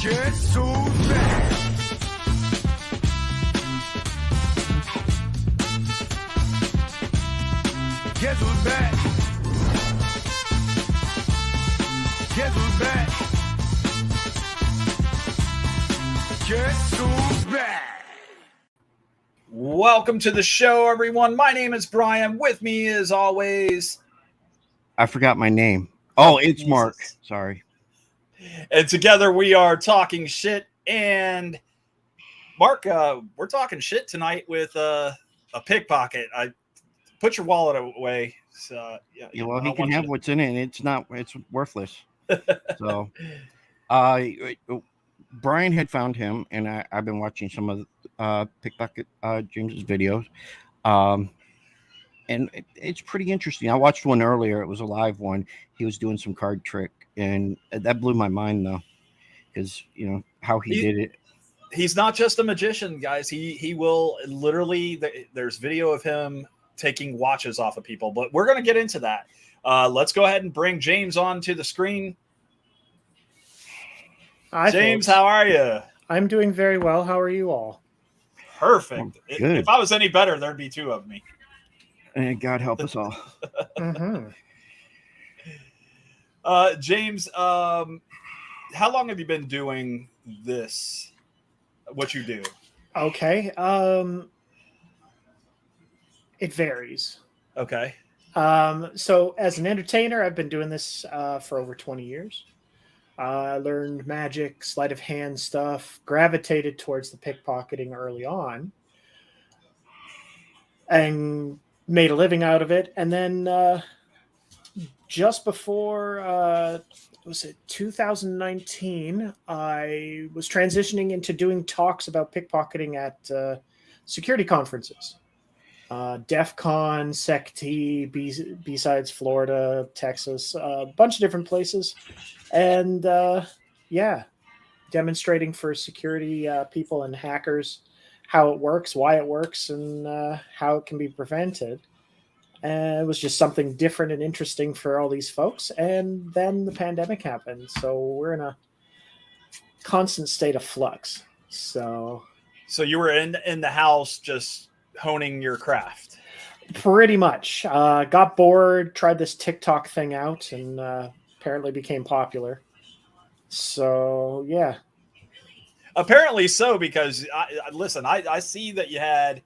Guess who's back? Guess who's back? Guess who's back? Guess who's back? Welcome to the show, everyone. My name is Brian. With me, as always, I forgot my name. Oh, it's Jesus. Mark. Sorry. And together we are talking shit. And Mark, we're talking shit tonight with a pickpocket. I put your wallet away. So, Yeah, well, he can have what's in it, and it's worthless. So, Brian had found him, and I've been watching some of Pickpocket James's videos. And it's pretty interesting. I watched one earlier. It was a live one. He was doing some card trick, and that blew my mind, though, because, you know, how he did it. He's not just a magician, guys. He will literally, there's video of him taking watches off of people, but we're going to get into that. Let's go ahead and bring James onto the screen. Hi, James, folks. how are you? I'm doing very well. How are you all? Perfect. Oh, good. If I was any better, there'd be two of me. And God help us all. Mm-hmm. James, how long have you been doing this? What you do? Okay. It varies. Okay. So as an entertainer, I've been doing this for over 20 years. I learned magic, sleight of hand stuff, gravitated towards the pickpocketing early on, and made a living out of it. And then just before, was it 2019, I was transitioning into doing talks about pickpocketing at security conferences. DEF CON, SecT, B-Sides, Florida, Texas, a bunch of different places. And demonstrating for security people and hackers how it works, why it works, and how it can be prevented. And it was just something different and interesting for all these folks. And then the pandemic happened. So we're in a constant state of flux. So you were in the house just honing your craft. pretty much. Got bored, tried this TikTok thing out, and apparently became popular. So, yeah. Apparently so, because I see that you had.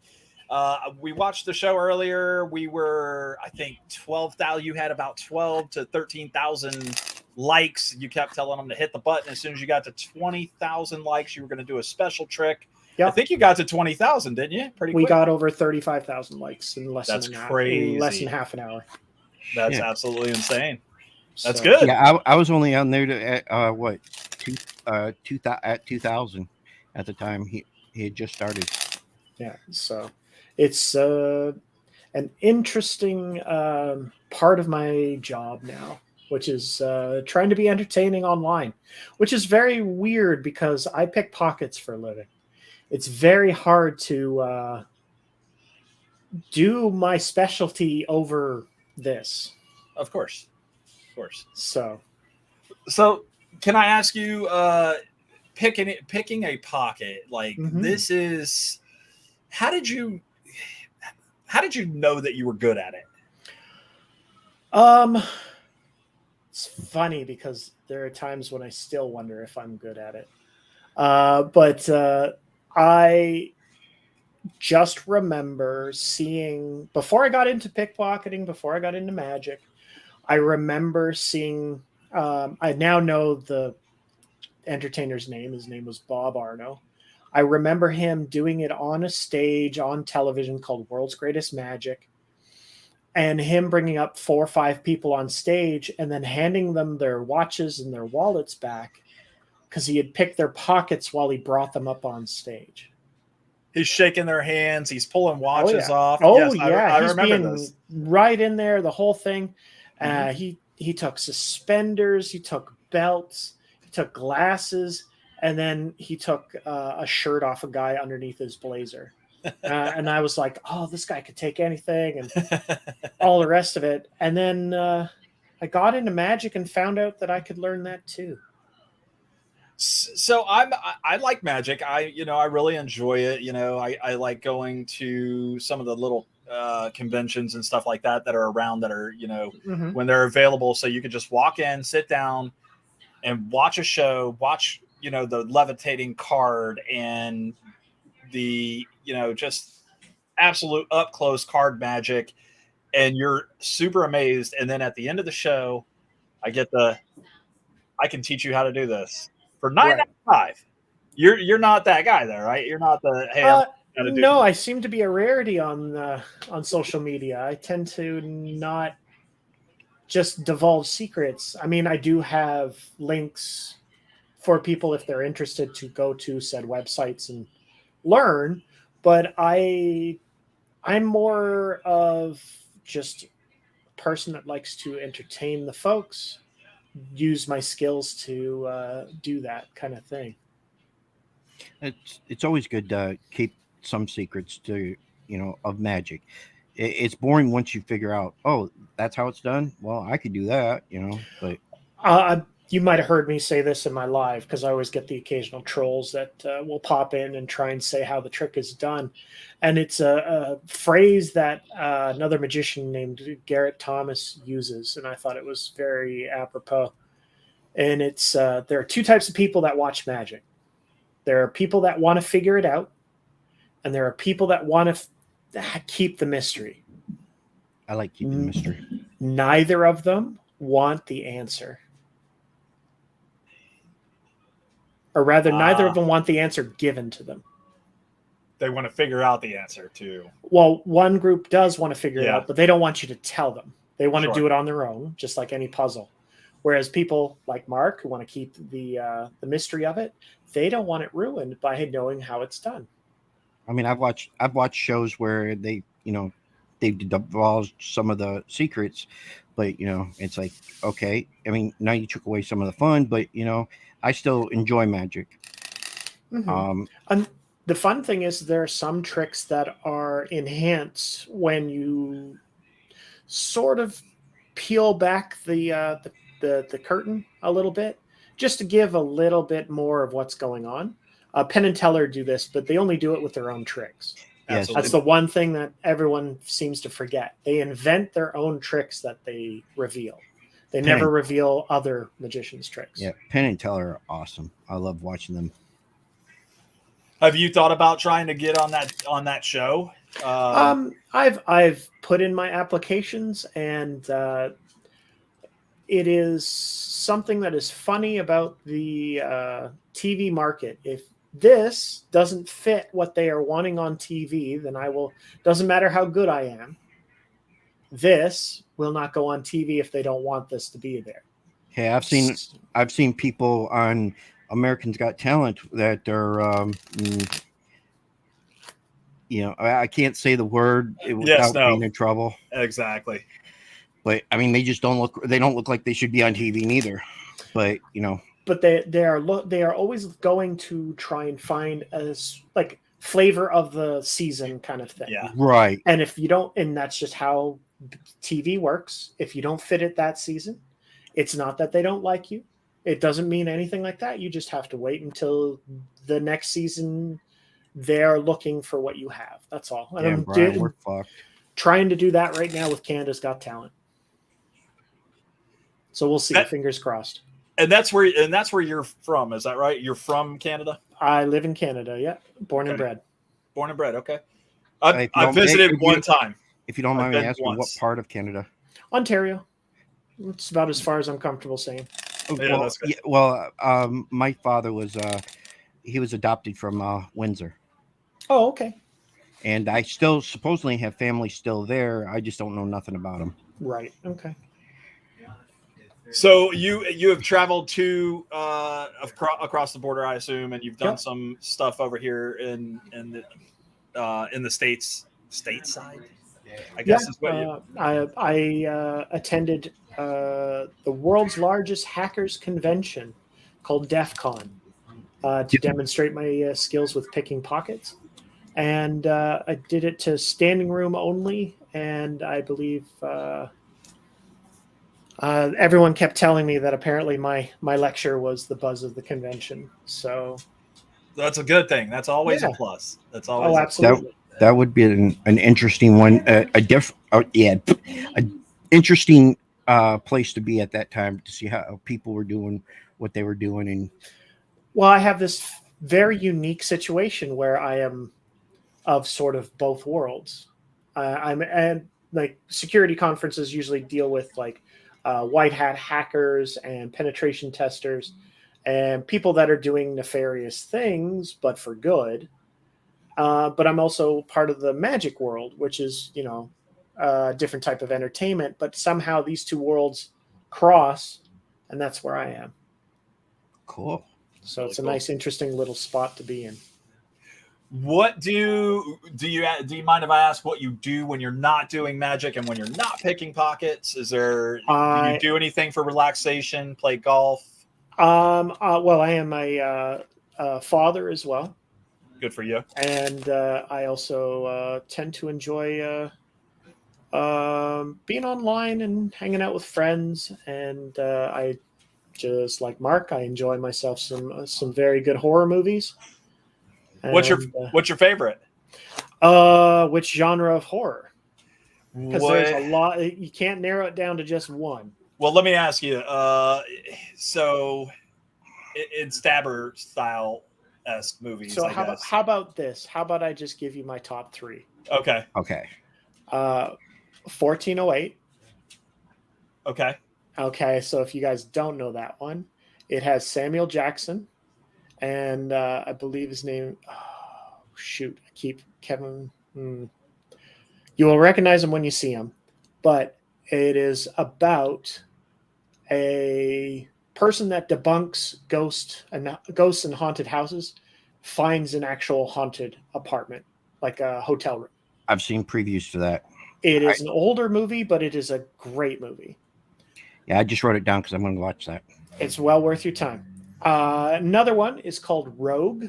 We watched the show earlier. We were, I think, 12,000. You had about 12 to 13,000 likes. You kept telling them to hit the button. As soon as you got to 20,000 likes, you were going to do a special trick. Yep. I think you got to 20,000, didn't you? Pretty quick. We got over 35,000 likes in less That's than crazy. less than half an hour. That's absolutely insane. That's So, good. Yeah, I was only on there to 2,000 at the time he had just started. Yeah, so it's an interesting part of my job now, which is trying to be entertaining online, which is very weird because I pick pockets for a living. It's very hard to do my specialty over this. Of course. So Can I ask you, picking a pocket like this is, how did you know that you were good at it? It's funny because there are times when I still wonder if I'm good at it. But I just remember seeing, before I got into pickpocketing, before I got into magic, I remember seeing, I now know the entertainer's name. His name was Bob Arno. I remember him doing it on a stage on television called World's Greatest Magic, and him bringing up 4 or 5 people on stage and then handing them their watches and their wallets back because he had picked their pockets while he brought them up on stage. He's shaking their hands. He's pulling watches off. Oh, yes, yeah. I He's remember being this. right in there, the whole thing. He took suspenders. He took belts. He took glasses. And then he took a shirt off a guy underneath his blazer. And I was like, oh, this guy could take anything and all the rest of it. And then I got into magic and found out that I could learn that too. So I like Magic. I really enjoy it. I like going to some of the little conventions and stuff like that are around that are Hmm. when they're available. So you could just walk in, sit down, and watch a show. Watch the levitating card and the just absolute up close card magic, and you're super amazed. And then at the end of the show, I get I can teach you how to do this for Right. 9.95. You're not that guy though, right? You're not the hey, I'm gonna do. No, I seem to be a rarity on social media. I tend to not just divulge secrets. I mean, I do have links for people if they're interested to go to said websites and learn, but I'm more of just a person that likes to entertain the folks, use my skills to do that kind of thing. It's always good to keep some secrets to of Magic. It's boring once you figure out, oh, that's how it's done. Well, I could do that, but Uh, you might have heard me say this in my live because I always get the occasional trolls that will pop in and try and say how the trick is done. And it's a phrase that another magician named Garrett Thomas uses. And I thought it was very apropos. And it's there are two types of people that watch magic. There are people that want to figure it out, and there are people that want to keep the mystery. I like keeping the mystery. Neither of them want the answer. Or rather, neither of them want the answer given to them. They want to figure out the answer too. Well, one group does want to figure it Yeah. out, but they don't want you to tell them. They want Sure. to do it on their own, just like any puzzle. Whereas people like Mark, who want to keep the mystery of it, they don't want it ruined by knowing how it's done. I mean, I've watched shows where they've divulged some of the secrets, but it's like, okay, I mean, now you took away some of the fun, but I still enjoy Magic. Mm-hmm. And the fun thing is there are some tricks that are enhanced when you sort of peel back the curtain a little bit, just to give a little bit more of what's going on. Penn and Teller do this, but they only do it with their own tricks. Yes. That's the one thing that everyone seems to forget. They invent their own tricks that they reveal. They never reveal other magicians' tricks. Yeah, Penn and Teller are awesome. I love watching them. Have you thought about trying to get on that show? I've put in my applications, and it is something that is funny about the TV market. If this doesn't fit what they are wanting on TV, then I will. Doesn't matter how good I am. This will not go on TV if they don't want this to be there. Hey, I've seen people on Americans Got Talent that are, I can't say the word without being in trouble. Exactly. But I mean, they just don't look like they should be on TV neither. But But they are always going to try and find as like flavor of the season kind of thing. Yeah. Right. And if you don't, and that's just how TV works. If you don't fit it that season, it's not that they don't like you. It doesn't mean anything like that. You just have to wait until the next season. They're looking for what you have. That's all. And Damn, Brian, we're fucked. Trying to do that right now with Canada's Got Talent. So we'll see. Fingers crossed. And that's where you're from. Is that right? You're from Canada? I live in Canada. Yeah, born and bred. Born and bred. Okay. I visited one time. If you don't mind me asking, what part of Canada? Ontario. It's about as far as I'm comfortable saying. Yeah, that's good. My father was he was adopted from Windsor. Oh, okay. And I still supposedly have family still there. I just don't know nothing about them. Right. Okay. So you have traveled to across the border, I assume, and you've done some stuff over here in the states, stateside. I guess is what I attended the world's largest hackers convention called DEF CON to demonstrate my skills with picking pockets. And I did it to standing room only, and I believe Everyone kept telling me that apparently my lecture was the buzz of the convention. So That's a good thing. That's always a Yeah. plus. That's always oh, a absolutely. That would be an interesting one. A interesting place to be at that time to see how people were doing what they were doing. And Well, I have this very unique situation where I am of sort of both worlds. I'm and like security conferences usually deal with like white hat hackers and penetration testers and people that are doing nefarious things, but for good. But I'm also part of the magic world, which is, a different type of entertainment. But somehow these two worlds cross, and that's where I am. cool. So Really it's a cool. nice, interesting little spot to be in. What do you mind if I ask what you do when you're not doing magic and when you're not picking pockets? Do you do anything for relaxation? Play golf? Well, I am a father as well, Good for you. and I also tend to enjoy being online and hanging out with friends. And I just like Mark, I enjoy myself some very good horror movies. What's your favorite? Which genre of horror? Because there's a lot. You can't narrow it down to just one. Well, let me ask you. So, in stabber style esque movies, So I guess. how about this? How about I just give you my top three? Okay. 1408. Okay. Okay, so if you guys don't know that one, it has Samuel Jackson, and I believe his name. Oh, shoot, I keep Kevin. You will recognize him when you see him, but it is about a person that debunks ghosts and haunted houses, finds an actual haunted apartment, like a hotel room. I've seen previews for that. It is an older movie, but it is a great movie. Yeah, I just wrote it down because I'm going to watch that. It's well worth your time. Another one is called Rogue,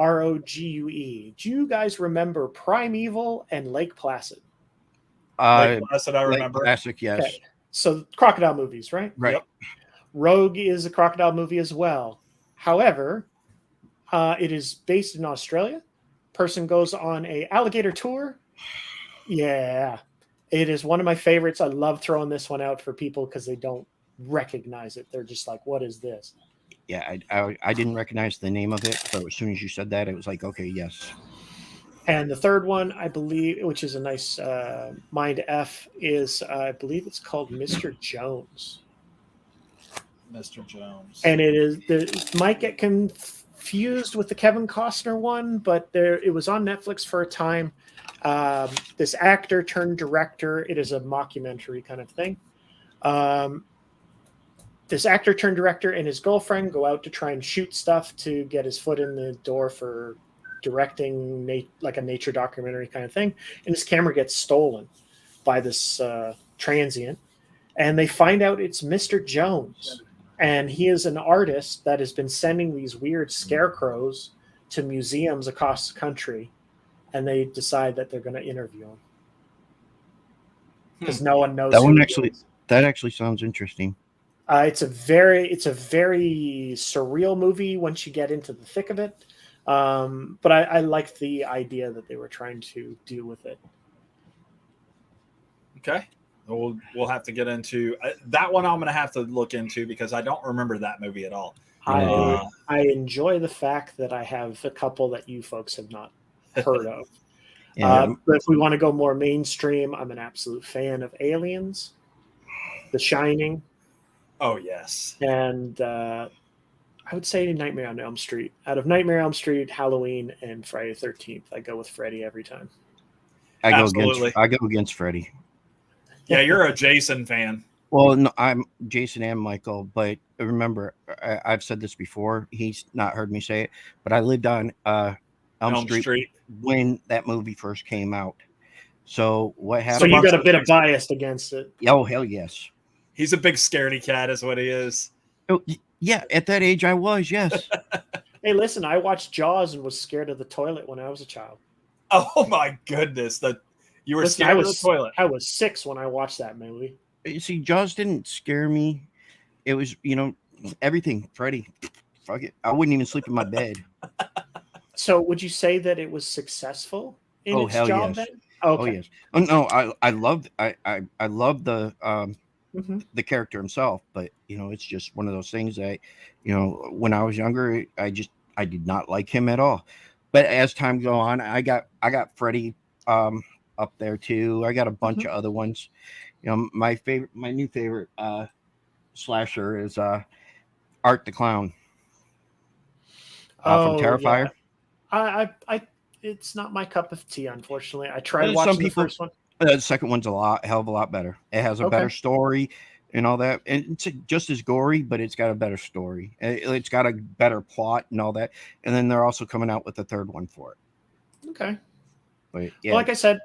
Rogue. Do you guys remember Primeval and Lake Placid? Lake Placid, I remember. Classic, yes. Okay. So crocodile movies, right? Right. Yep. Rogue is a crocodile movie as well. However, it is based in Australia. Person goes on a alligator tour. Yeah. It is one of my favorites. I love throwing this one out for people because they don't recognize it. They're just like, what is this? Yeah, I didn't recognize the name of it, so as soon as you said that, it was like, okay, yes. And the third one, I believe, which is a nice mind F, is I believe it's called Mr. Jones. Mr. Jones. And it might get confused with the Kevin Costner one, but it was on Netflix for a time. This actor turned director. It is a mockumentary kind of thing. This actor turned director and his girlfriend go out to try and shoot stuff to get his foot in the door for directing like a nature documentary kind of thing. And his camera gets stolen by this transient. And they find out it's Mr. Jones. And he is an artist that has been sending these weird scarecrows to museums across the country. And they decide that they're going to interview him. Because no one knows. That actually sounds interesting. It's a very surreal movie once you get into the thick of it. But I liked the idea that they were trying to deal with it. Okay. We'll have to get into that one. I'm going to have to look into because I don't remember that movie at all. I enjoy the fact that I have a couple that you folks have not heard of. Yeah. But if we want to go more mainstream, I'm an absolute fan of Aliens, The Shining. Oh, yes. And I would say Nightmare on Elm Street. Out of Nightmare on Elm Street, Halloween, and Friday the 13th, I go with Freddy every time. I go against Freddy. Yeah, you're a Jason fan. Well, no, I'm Jason and Michael, but remember, I've said this before. He's not heard me say it, but I lived on Elm Street when that movie first came out. So what happened? So you got a bit of bias against it. Oh, hell yes. He's a big scaredy cat is what he is. Oh, yeah, at that age I was, yes. Hey, listen, I watched Jaws and was scared of the toilet when I was a child. Oh, my goodness. You were scared of the toilet. I was 6 when I watched that movie. You see, Jaws didn't scare me. It was, everything. Freddy, fuck it. I wouldn't even sleep in my bed. So would you say that it was successful in Oh its hell job yes. then? Oh Okay. yes. Oh no, I loved I love Mhm. the character himself, but it's just one of those things that, when I was younger, I did not like him at all. But as time go on, I got Freddy up there too. I got a bunch Mhm. of other ones. My new favorite slasher is Art the Clown from Oh yeah. Terrifier. It's not my cup of tea, unfortunately. I tried Some watching the people, first one. the second one's hell of a lot better. It has a Okay. better story and all that, and it's just as gory, but it's got a better story. It's got a better plot and all that. And then they're also coming out with a third one for it. Okay. But Well, yeah, like I said,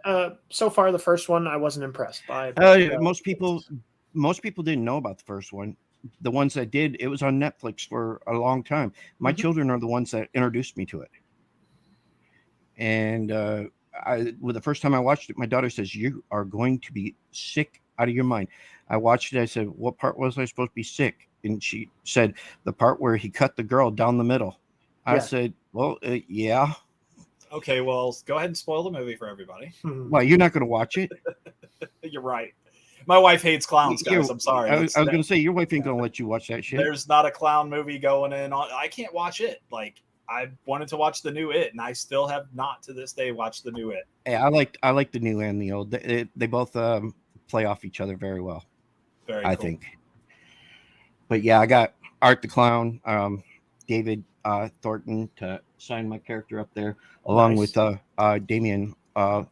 so far the first one I wasn't impressed by. most people didn't know about the first one. The ones that did, it was on Netflix for a long time. My Mhm. children are the ones that introduced me to it. And the first time I watched it, my daughter says, "You are going to be sick out of your mind." I watched it. I said, "What part was I supposed to be sick?" And she said, "The part where he cut the girl down the middle." I Yeah. said, "Well, yeah. Okay, well, go ahead and spoil the movie for everybody. Mhm. Well, you're not going to watch it." You're right. My wife hates clowns, guys. I'm sorry. I was going to say your wife ain't going to let you watch that shit. There's not a clown movie going in on. I can't watch it. Like I wanted to watch the new It, and I still have not to this day watched the new It. Yeah, I like the new and the old. They both play off each other very well. Very I cool. think. But yeah, I got Art the Clown, David Thornton to sign my character up there, along Nice. with Damien. Yeah,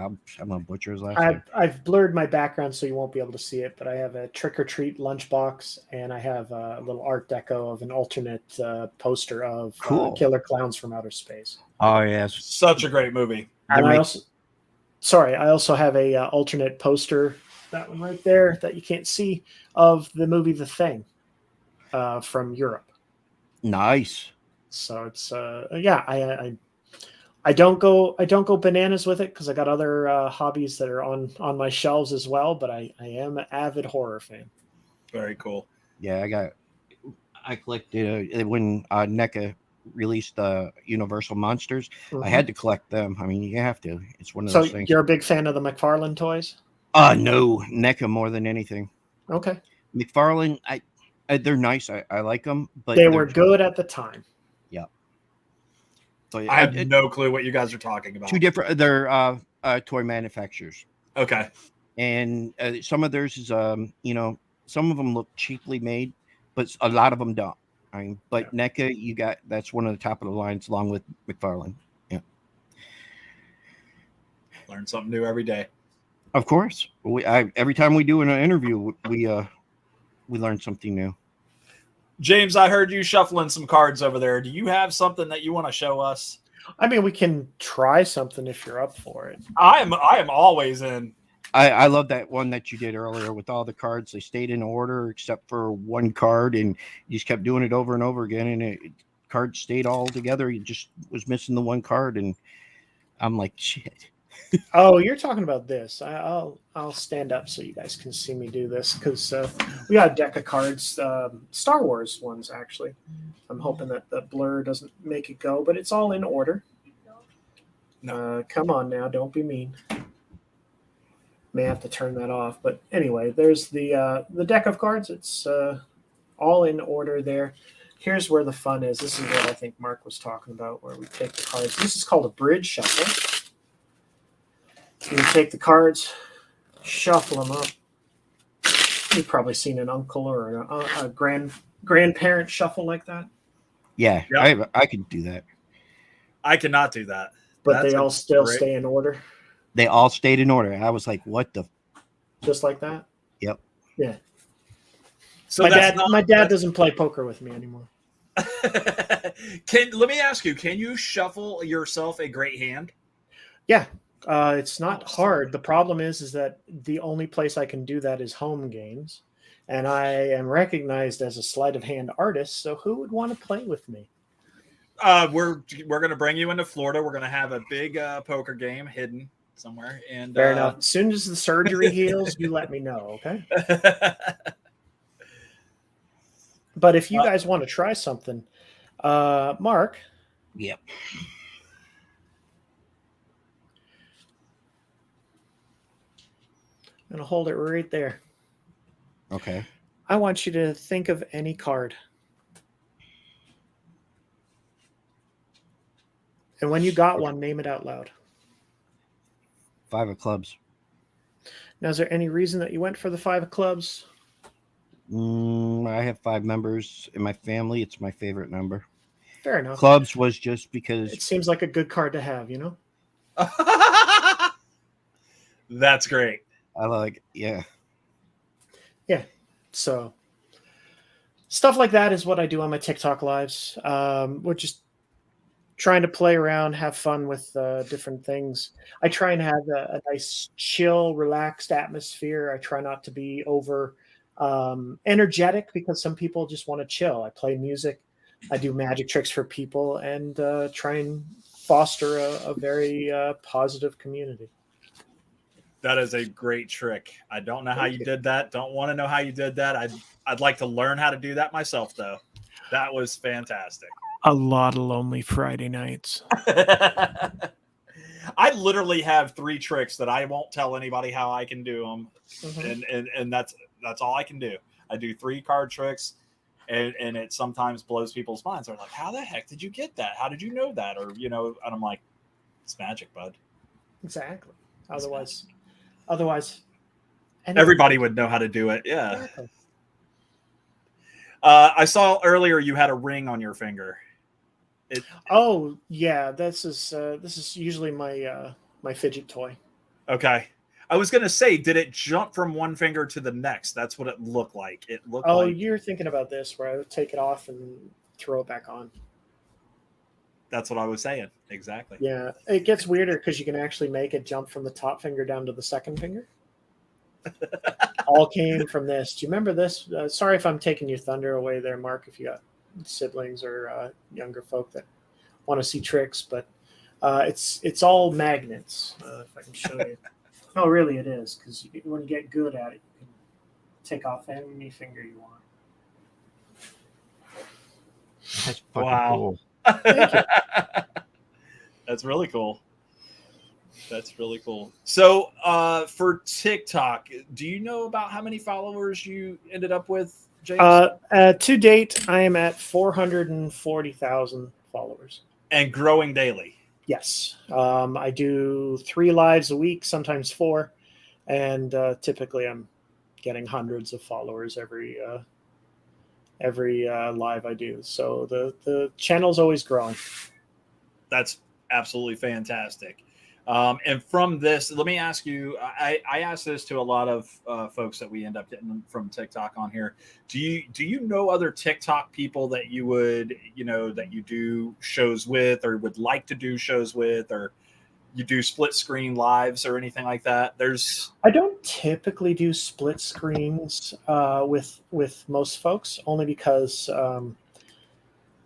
I'm gonna butcher his last name. I've blurred my background so you won't be able to see it, but I have a Trick or Treat lunchbox, and I have a little Art Deco of an alternate poster of Cool. Killer Clowns from Outer Space. Oh yes, Such a great movie. And I also have a alternate poster, that one right there that you can't see, of the movie The Thing from Europe. nice. So it's yeah, I don't go bananas with it because I got other hobbies that are on my shelves as well. But I am an avid horror fan. Very cool. Yeah, I collected when NECA released the Universal Monsters. I had to collect them. I mean, you have to. It's one of So those things. you're a big fan of the McFarlane toys? No, NECA more than anything. Okay, McFarlane, they're nice. I like them, but they were good at the time. But I have no clue what you guys are talking about. two different. They're toy manufacturers, Okay. and some of theirs is some of them look cheaply made, but a lot of them don't. I mean, but NECA, that's one of the top of the lines, along with McFarlane. Yeah, Learn something new every day. of course. Every time we do an interview, we learn something new. James, I heard you shuffling some cards over there. Do you have something that you want to show us? I mean, we can try something if you're up for it. I am always in. I love that one that you did earlier with all the cards. They stayed in order except for one card, and you just kept doing it over and over again, and cards stayed all together. You just was missing the one card, and I'm like, shit. Oh, you're talking about this. I'll stand up so you guys can see me do this because we got a deck of cards, Star Wars ones actually. I'm hoping that the blur doesn't make it go, but it's all in order. Come on now, don't be mean. May have to turn that off, but anyway, there's the deck of cards. It's all in order there. Here's where the fun is. This is what I think Mark was talking about, where we take the cards. This is called a bridge shuffle. You take the cards, shuffle them up. You've probably seen an uncle or a grandparent shuffle like that. Yeah, Yep. I can do that. I cannot do that. But That's they all still great- stay in order, They all stayed in order. I was like, what the? just like that. Yep. Yeah. So My dad doesn't play poker with me anymore. Let me ask you, can you shuffle yourself a great hand? Yeah. It's not hard. The problem is that the only place I can do that is home games, and I am recognized as a sleight of hand artist. So who would want to play with me? We're going to bring you into Florida. We're going to have a big poker game hidden somewhere. And Fair enough. As soon as the surgery heals, you let me know, okay? But if you guys want to try something, Mark. Yep. I'm going to hold it right there. Okay. I want you to think of any card. And when you got one, name it out loud. 5 of clubs. Now, is there any reason that you went for the 5 of clubs? I have 5 members in my family. It's my favorite number. Fair enough. Clubs was just because It seems like a good card to have, you know? That's great. I like, yeah. Yeah. So stuff like that is what I do on my TikTok lives. We're just trying to play around, have fun with different things. I try and have a nice, chill, relaxed atmosphere. I try not to be over energetic because some people just want to chill. I play music. I do magic tricks for people and try and foster a very positive community. That is a great trick. I don't know how you did that. Don't want to know how you did that. I'd like to learn how to do that myself, though. That was fantastic. A lot of lonely Friday nights. I literally have 3 tricks that I won't tell anybody how I can do them, and that's all I can do. I do 3 card tricks, and it sometimes blows people's minds. They're like, "How the heck did you get that? How did you know that?" Or and I'm like, "It's magic, bud." Exactly. Otherwise, everybody would know how to do it. Yeah. Exactly. I saw earlier you had a ring on your finger. Oh yeah, this is usually my my fidget toy. Okay. I was gonna say, did it jump from one finger to the next? That's what it looked like. It looked Oh, like you're thinking about this where I would take it off and throw it back on. that's what I was saying. Exactly. Yeah, it gets weirder because you can actually make it jump from the top finger down to the second finger. All came from this. Do you remember this? Sorry if I'm taking your thunder away there, Mark, if you got siblings or younger folk that want to see tricks, but it's all magnets. If I can show you. No, really it is, because when you get good at it, you can take off any finger you want. That's fucking Wow. cool. Thank you. That's really cool. That's really cool. So for TikTok, do you know about how many followers you ended up with, James? To date, I am at 440,000 followers. And growing daily. Yes. I do 3 lives a week, sometimes 4. And typically I'm getting hundreds of followers every live I do. So the channel's always growing. That's absolutely fantastic. And from this, let me ask you, I ask this to a lot of folks that we end up getting from TikTok on here. Do you know other TikTok people that you would, that you do shows with or would like to do shows with, or you do split screen lives or anything like that? I don't typically do split screens with most folks, only because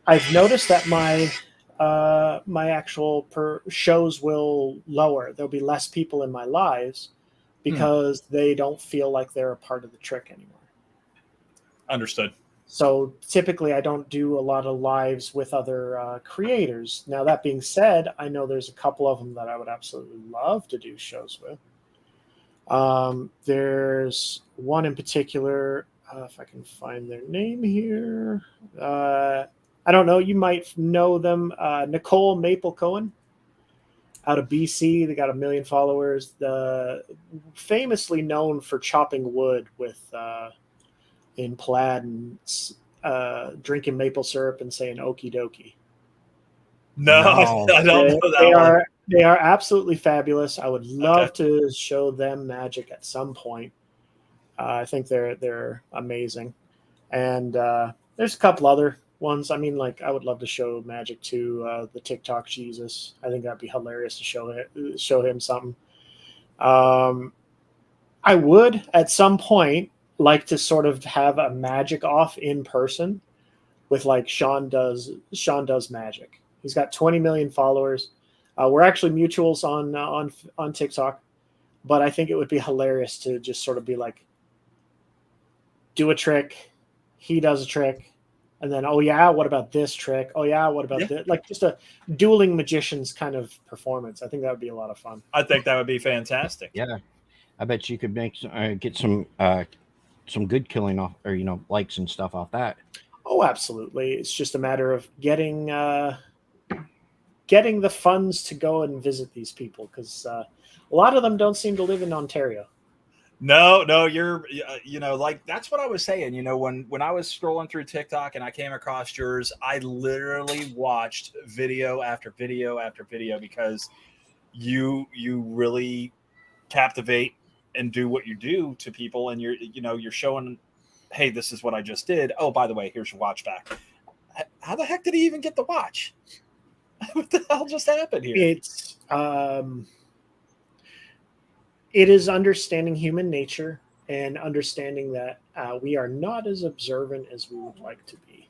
I've noticed that my actual shows will lower. There'll be less people in my lives because they don't feel like they're a part of the trick anymore. Understood. So typically I don't do a lot of lives with other creators. Now, that being said, I know there's a couple of them that I would absolutely love to do shows with. There's one in particular, if I can find their name here. I don't know. You might know them. Nicole Maple Cohen out of BC. They got 1 million followers. Famously known for chopping wood with in plaid and drinking maple syrup and saying okie dokie. No, I don't know that they are absolutely fabulous. I would love to show them magic at some point. I think they're amazing. And there's a couple other ones. I mean, like, I would love to show magic to the TikTok Jesus. I think that'd be hilarious to show him something. I would at some point like to sort of have a magic off in person with like Sean does magic. He's got 20 million followers. We're actually mutuals on TikTok, but I think it would be hilarious to just sort of be like, do a trick, he does a trick, and then, oh yeah, what about this trick? Oh yeah, what about Yeah. this? Like just a dueling magicians kind of performance. I think that would be a lot of fun. I think that would be fantastic. Yeah, I bet you could get some good killing off, or likes and stuff off that. Oh, absolutely. It's just a matter of getting the funds to go and visit these people, because a lot of them don't seem to live in Ontario. No, you're, like that's what I was saying. When I was scrolling through TikTok and I came across yours, I literally watched video after video after video, because you really captivate and do what you do to people, and you're showing, hey, this is what I just did. Oh, by the way, here's your watch back. How the heck did he even get the watch? What the hell just happened here? It is understanding human nature and understanding that we are not as observant as we would like to be.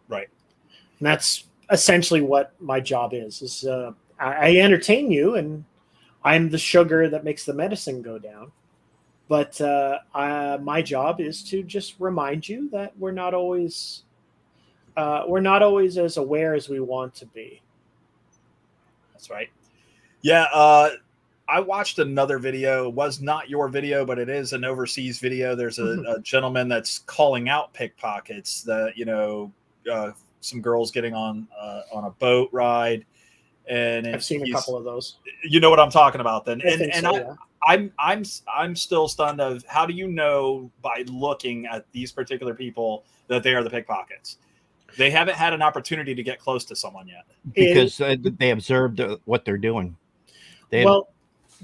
Right. And that's essentially what my job is I entertain you, and I'm the sugar that makes the medicine go down. But my job is to just remind you that we're not always as aware as we want to be. That's right. Yeah. I watched another video. It was not your video, but it is an overseas video. There's a gentleman that's calling out pickpockets. Some girls getting on a boat ride, and I've seen a couple of those. You know what I'm talking about, then. Yeah. I'm still stunned of, how do you know by looking at these particular people that they are the pickpockets? They haven't had an opportunity to get close to someone yet, because they observed what they're doing.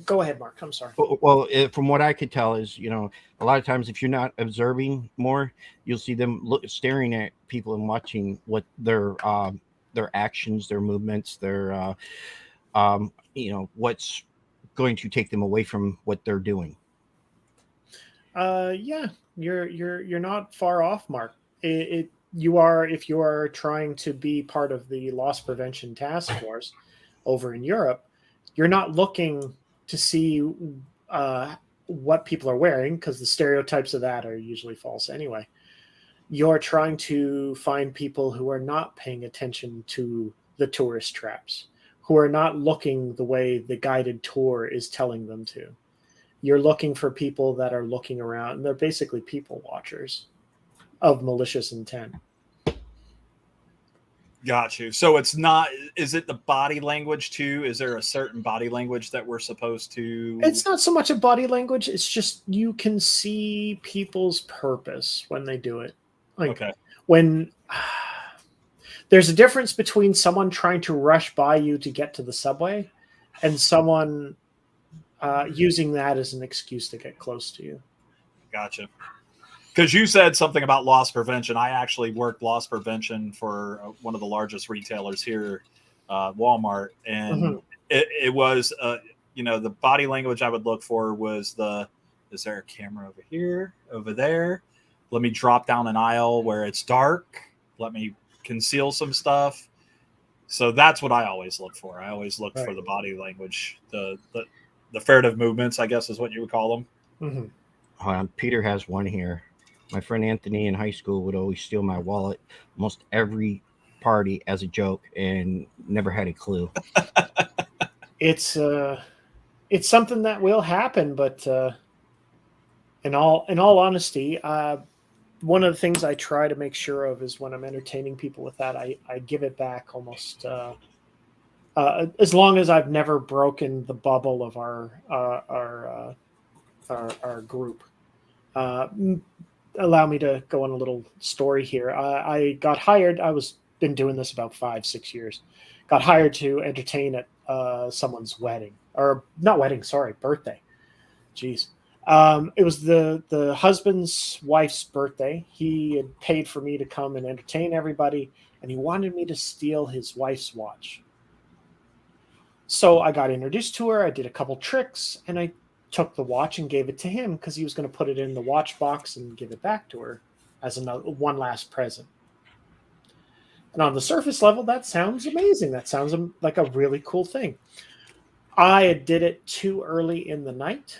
Go ahead, Mark. I'm sorry. Well, from what I could tell is, a lot of times if you're not observing more, you'll see them staring at people and watching what their actions, their movements, their what's going to take them away from what they're doing. Yeah, you're not far off, Mark. If you are trying to be part of the loss prevention task force over in Europe, you're not looking to see what people are wearing, because the stereotypes of that are usually false anyway. You're trying to find people who are not paying attention to the tourist traps, who are not looking the way the guided tour is telling them to. You're looking for people that are looking around, and they're basically people watchers of malicious intent. Got you. So is it the body language too? Is there a certain body language that we're supposed to? It's not so much a body language. It's just, you can see people's purpose when they do it. Okay. When there's a difference between someone trying to rush by you to get to the subway and someone using that as an excuse to get close to you. Gotcha. Because you said something about loss prevention. I actually worked loss prevention for one of the largest retailers here, Walmart. And it was, the body language I would look for was is there a camera over here, over there? Let me drop down an aisle where it's dark. Let me conceal some stuff. So that's what I always look for. I always look for the body language, the furtive movements, I guess is what you would call them. Mm-hmm. Hold on, Peter has one here. My friend Anthony in high school would always steal my wallet almost every party as a joke, and never had a clue. It's something that will happen, but in all honesty, one of the things I try to make sure of is when I'm entertaining people with that, I give it back almost as long as I've never broken the bubble of our group. Allow me to go on a little story here. I got hired. Been doing this about 5-6 years. Got hired to entertain at someone's wedding, or not wedding, sorry, birthday. Jeez. It was the husband's wife's birthday. He had paid for me to come and entertain everybody, and he wanted me to steal his wife's watch. So I got introduced to her. I did a couple tricks, and I took the watch and gave it to him because he was going to put it in the watch box and give it back to her as one last present. And on the surface level, that sounds amazing. That sounds like a really cool thing. I did it too early in the night.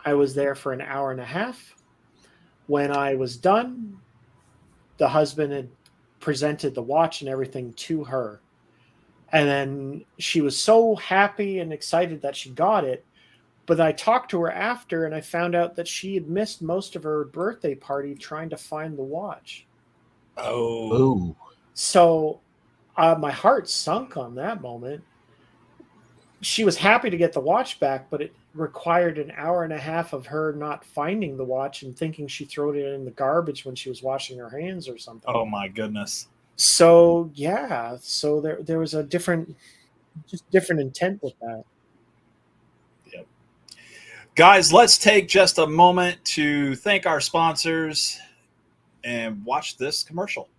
I was there for an hour and a half. When I was done, the husband had presented the watch and everything to her. And then she was so happy and excited that she got it. But I talked to her after and I found out that she had missed most of her birthday party trying to find the watch. Oh, Ooh. So my heart sunk on that moment. She was happy to get the watch back, but it required an hour and a half of her not finding the watch and thinking she threw it in the garbage when she was washing her hands or something. oh my goodness. So yeah, so there was a different intent with that. Guys, let's take just a moment to thank our sponsors and watch this commercial.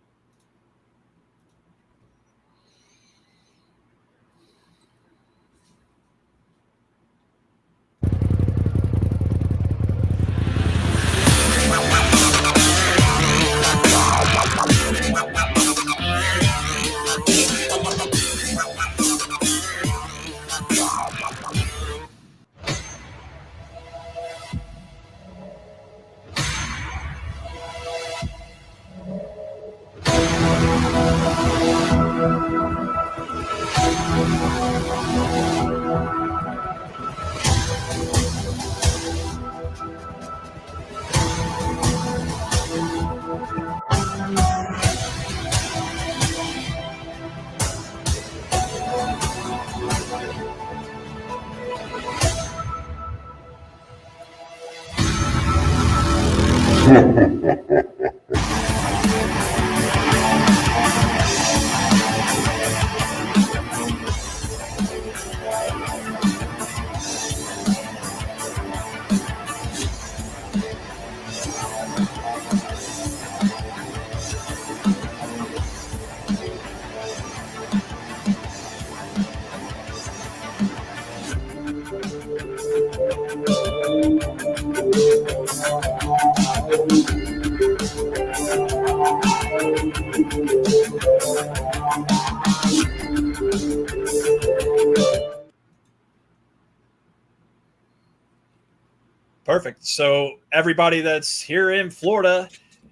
Perfect. So everybody that's here in Florida,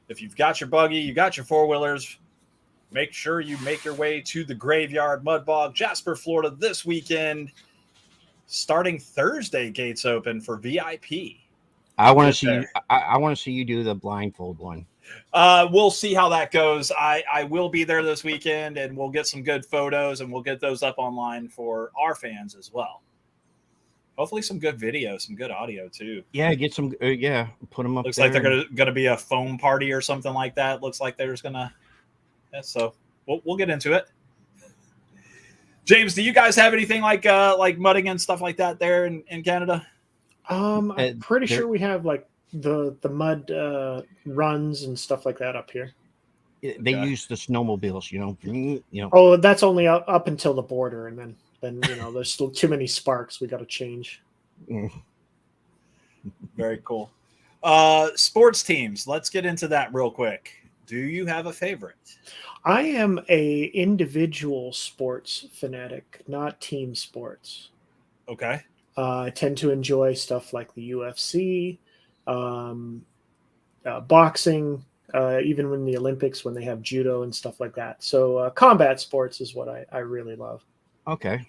if you've got your buggy, you got your four-wheelers, make sure you make your way to the Graveyard Mud Bog, Jasper, Florida this weekend. Starting Thursday, gates open for VIP. I want Get to see. there. I want to see you do the blindfold one. We'll see how that goes. I will be there this weekend, and we'll get some good photos, and we'll get those up online for our fans as well. Hopefully, some good video, some good audio too. Yeah, get some. Yeah, put them up. Looks there like they're gonna be a foam party or something like that. Looks like there's gonna. Yeah, so we'll get into it. James, do you guys have anything like mudding and stuff like that there in Canada? I'm pretty sure we have like the mud runs and stuff like that up here. They use the snowmobiles, you know. Oh, that's only up until the border, and then there's still too many sparks. We got to change. Very cool. Sports teams. Let's get into that real quick. Do you have a favorite? I am a individual sports fanatic, not team sports. Okay. I tend to enjoy stuff like the UFC, boxing, even in the Olympics when they have judo and stuff like that. So combat sports is what I really love. Okay.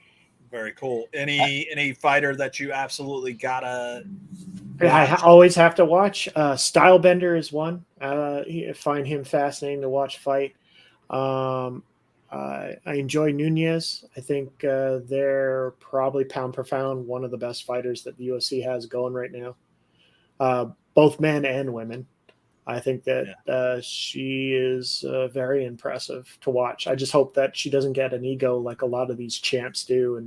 Very cool. Any fighter that you absolutely gotta I always have to watch. Stylebender is one. I find him fascinating to watch fight. I enjoy Nunez. I think they're probably pound per pound one of the best fighters that the UFC has going right now. Both men and women. I think that she is very impressive to watch. I just hope that she doesn't get an ego like a lot of these champs do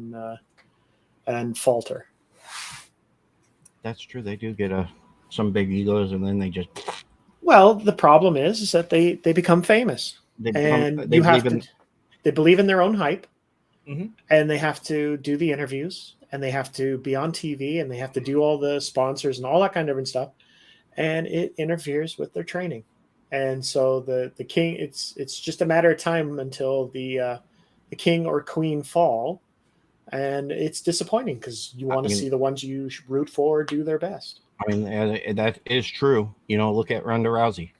and falter. That's true. They do get some big egos, and then they just. Well, the problem is that they become famous, they believe in their own hype, and they have to do the interviews, and they have to be on TV, and they have to do all the sponsors and all that kind of different stuff, and it interferes with their training. and so the king, it's just a matter of time until the king or queen fall, and it's disappointing because you want to mean- see the ones you root for do their best. I mean, that is true. You know, look at Ronda Rousey.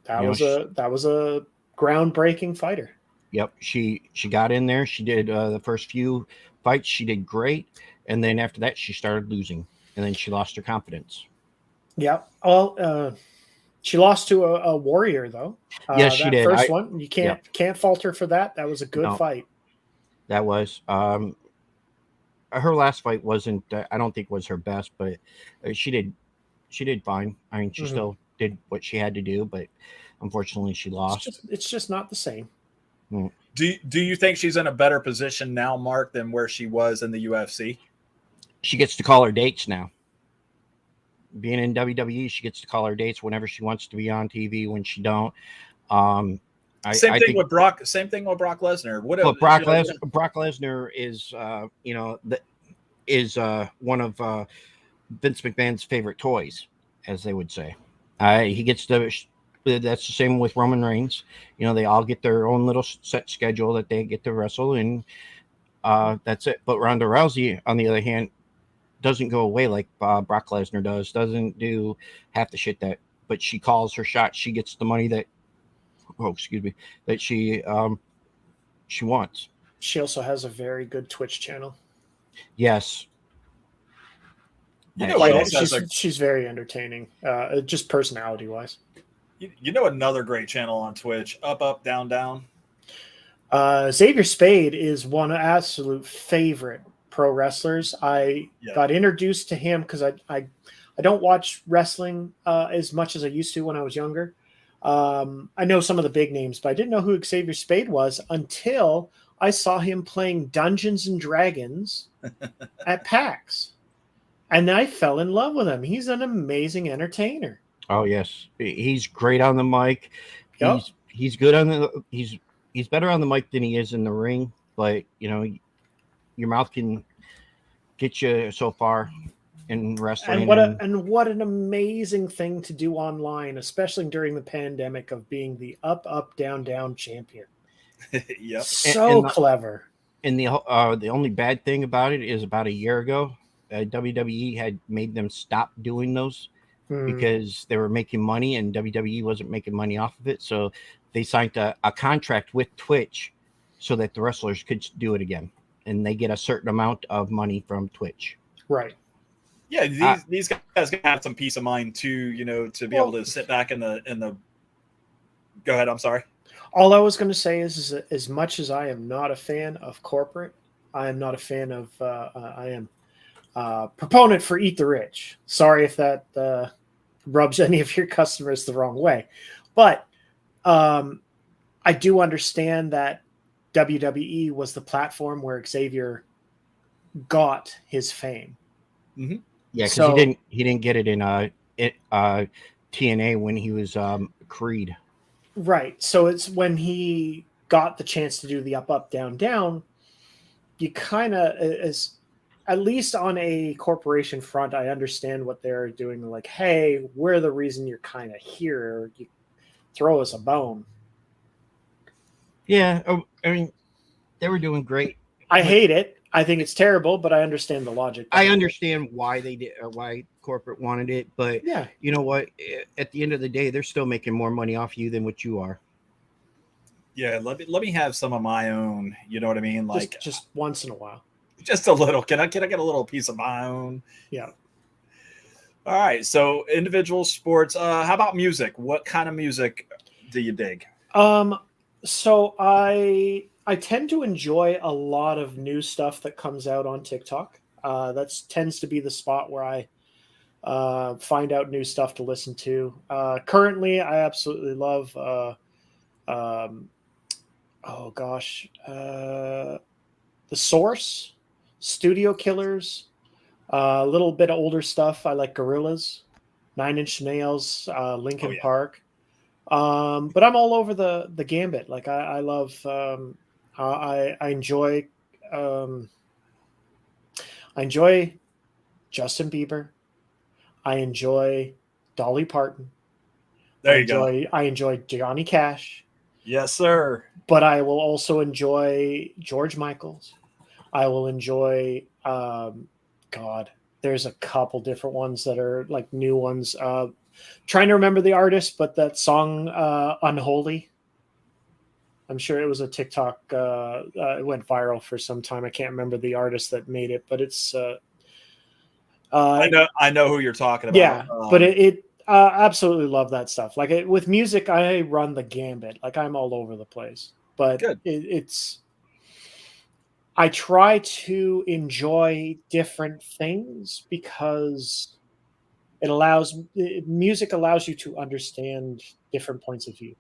That You know, was a groundbreaking fighter. Yep, she got in there. She did the first few fights. She did great, and then after that, she started losing, and then she lost her confidence. Yeah. Well, she lost to a warrior though. Yes, she that did. first one, you Yep. can't falter for that. That was a good No. fight. That was her last fight wasn't. I don't think was her best, but she did fine. I mean, she Mhm. still did what she had to do, but unfortunately, she lost. It's just not the same. Do you think she's in a better position now, Mark, than where she was in the UFC? She gets to call her dates now. Being in WWE, she gets to call her dates whenever she wants to be on TV. When she don't, Same I thing think, with Brock. Same thing with Brock Lesnar. but Brock Lesnar is, one of Vince McMahon's favorite toys, as they would say. He gets to. That's the same with Roman Reigns. You know, they all get their own little set schedule that they get to wrestle, and that's it. But Ronda Rousey, on the other hand, doesn't go away like Brock Lesnar does. Doesn't do half the shit that. But she calls her shot. She gets the money that. Oh, excuse me. That she wants. She also has a very good Twitch channel. Yes. You know what else She's very entertaining, just personality wise. You know another great channel on Twitch, Up Up Down Down. Xavier Spade is one of absolute favorite pro wrestlers. I got introduced to him because I don't watch wrestling as much as I used to when I was younger. I know some of the big names, but I didn't know who Xavier Spade was until I saw him playing Dungeons and Dragons at PAX. And I fell in love with him. He's an amazing entertainer. Oh yes, he's great on the mic. Yep. He's good on the he's better on the mic than he is in the ring. But you know, your mouth can get you so far in wrestling. And what an amazing thing to do online, especially during the pandemic, of being the up up down down champion. Yep. So clever. And the only bad thing about it is about a year ago, WWE had made them stop doing those because they were making money and WWE wasn't making money off of it. So they signed a contract with Twitch so that the wrestlers could do it again. And they get a certain amount of money from Twitch. Right. Yeah, these guys gotta have some peace of mind too, you know, to be able to sit back in the. Go ahead. I'm sorry. All I was going to say is as much as I am not a fan of corporate, I am not a fan of. I am proponent for Eat the Rich. Sorry if that rubs any of your customers the wrong way, but I do understand that WWE was the platform where Xavier got his fame. Mm-hmm. Yeah, because he didn't get it in TNA when he was Creed. Right. So it's when he got the chance to do the up up down down, you kind of as at least on a corporation front, I understand what they're doing. They're like, hey, we're the reason you're kind of here. You throw us a bone. Yeah, I mean, they were doing great. I hate it. I think it's terrible, but I understand the logic. I understand why they did, or why corporate wanted it, but yeah, you know what? At the end of the day, they're still making more money off you than what you are. Yeah, let me have some of my own. You know what I mean? Like just once in a while. Just a little. Can I get a little piece of my own? Yeah. All right. So individual sports. How about music? What kind of music do you dig? So I tend to enjoy a lot of new stuff that comes out on TikTok. That tends to be the spot where I find out new stuff to listen to. Currently, I absolutely love. The Source, Studio Killers, a little bit of older stuff. I like Gorillaz, Nine Inch Nails, Linkin Park. But I'm all over the gambit. Like I love. I enjoy. I enjoy Justin Bieber. I enjoy Dolly Parton. There you go. I enjoy Johnny Cash, Yes, sir. but I will also enjoy George Michael's. I will enjoy God. There's a couple different ones that are like new ones. Trying to remember the artist, but that song "Unholy." I'm sure it was a TikTok. It went viral for some time. I can't remember the artist that made it, but it's. I know who you're talking about. Yeah, but it absolutely love that stuff. Like with music, I run the gambit. Like I'm all over the place. But Good. It's. I try to enjoy different things because music allows you to understand different points of view.